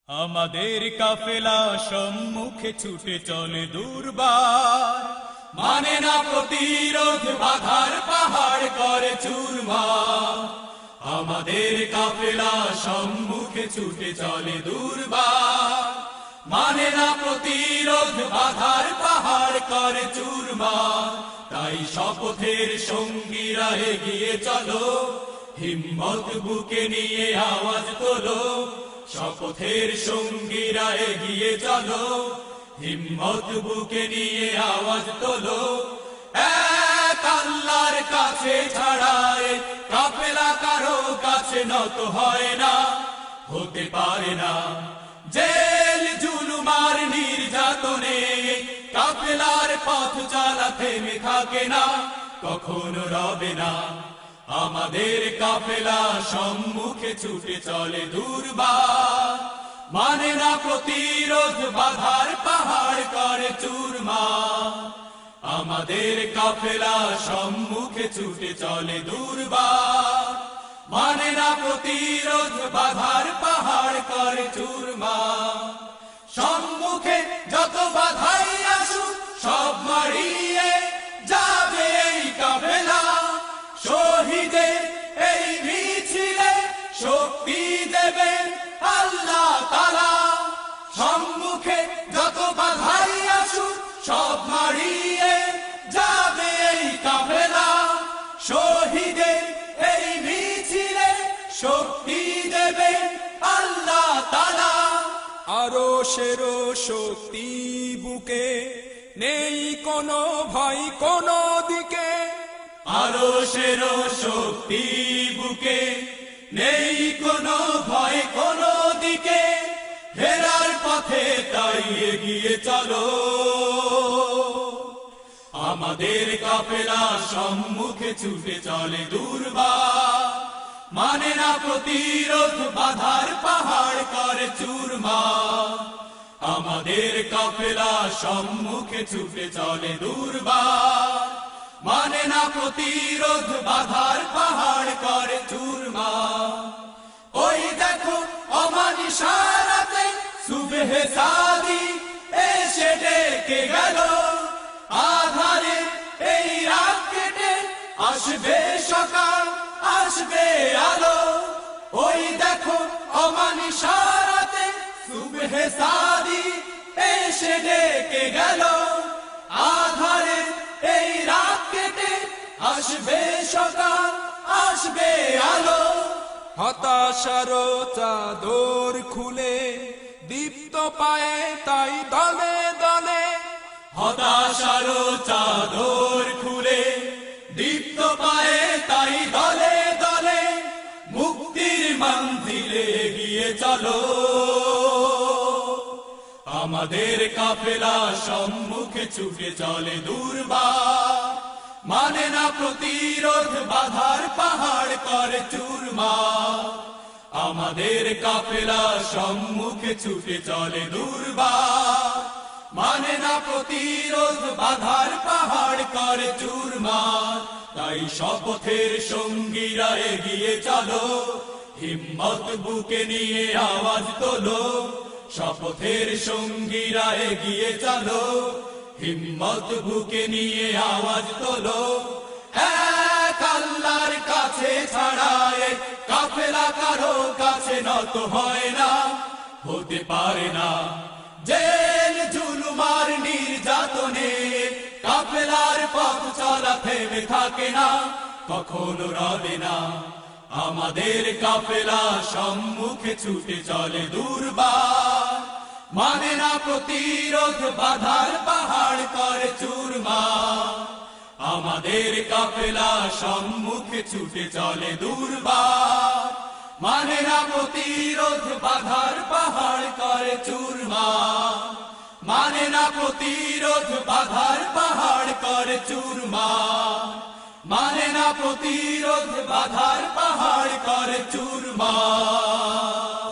আমাদের কাফেলা সম্মুখে ছুটে চলে দুর্বার, মানে না প্রতিরোধ, বাধার পাহাড় করে চুরমার। আমাদের কাফেলা সম্মুখে ছুটে চলে দুর্বার, মানে না প্রতিরোধ, বাধার পাহাড় করে চুরমার। তাই শপথের সঙ্গীরা এগিয়ে চলো, হিম্মত বুকে নিয়ে আওয়াজ তোলো। শপথের সঙ্গীরা এগিয়ে চলো, হিম্মত বুকে নিয়ে আওয়াজ তোলো। এক আল্লাহর কাছে ছাড়ায় কাফেলা কারো কাছে নত হয় না, হতে পারে না। জেল জুলুমার নির্যাতনে কাফেলার পথ চলা থেমে থাকে না, কখনো রবে না। আমাদের কাফেলা সম্মুখে ছুটে চলে দুর্বার, মানে না প্রতিরোধ, বাধার পাহাড় করে চুরমার। আমাদের কাফেলা সম্মুখে ছুটে চলে দুর্বার, মানে না প্রতিরোধ, বাধার পাহাড় করে চুরমার। সম্মুখে যত বাধাই আসুক সব মারিয়ে যাবে এই কাফেলা, শহীদের এই মিছিলে শক্তি দেবেন আল্লাহ তাআলা। সম্মুখে যত বাধাই আসুক সব মারিয়ে যাবে এই কাফেলা, শহীদের এই মিছিলে শক্তি দেবেন আল্লাহ তাআলা। আরো সেরো শক্তি বুকে, নেই কোনো ভয় কোনো দিকে। আরো সেরো শক্তি বুকে, নেই কোনো ভয় কোনো দিকে। ফেরার পথে তাই এগিয়ে চলো, আমাদের কাফেলা সম্মুখে ছুটে চলে দুর্বার, মানে না প্রতিরোধ, বাধার পাহাড় করে চুরমার। আমাদের কাফেলা সম্মুখে ছুটে চলে দুর্বার, মানে না প্রতিরোধ, বাধার পাহাড় করে চুরমার। ওই দেখো অমানিসারাতে সুবহে সাদি এসে ডেকে গেল, আধারে এই রাত কেটে আসবে সকাল, আসবে আলো। ওই দেখো অমানিসারাতে সুবহে সাদি এসে ডেকে গেল, আধারে এই রাত কেটে আসবে সকাল, আসবে আলো। হতাশারো চাদর খুলে দীপ্ত পায়ে তাই দলে দলে। হতাশারো চাদর খুলে দীপ্ত পায়ে তাই দলে দলে। মুক্তির মঞ্জিলে এগিয়ে চলো, আমাদের কাফেলা সম্মুখে ছুটে চলে দুর্বার, মানে না প্রতিরোধ, বাধার পাহাড় করে চুরমার। আমাদের কাফেলা সম্মুখে ছুটে চলে দুর্বার, মানে না প্রতিরোধ, বাধার পাহাড় করে চুরমার। তাই শপথের সঙ্গীরা এগিয়ে চলো, হিম্মত বুকে নিয়ে আওয়াজ তোলো। শপথের সঙ্গীরা এগিয়ে চলো, হিম্মত বুকে নিয়ে আওয়াজ তোলো। এক আল্লাহর কাছে ছাড়ায় কাফেলা কারো কাছে নত হয় না, হতে পারে না। জেল জুলুমার নির্যাতনে কাফেলার পথ চলা থেমে থাকে না, কখনো রবে না। আমাদের কাফেলা সম্মুখে ছুটে চলে দুর্বার, মানে না প্রতিরোধ, বাধার পাহাড় করে চুরমার। আমাদের কাফেলা সম্মুখে ছুটে চলে দুর্বার, মানে না প্রতিরোধ, বাধার পাহাড় করে চুরমার। মানে না প্রতিরোধ, বাধার পাহাড় করে চুরমার। মানে না প্রতিরোধ, বাধার পাহাড় করে চুরমার।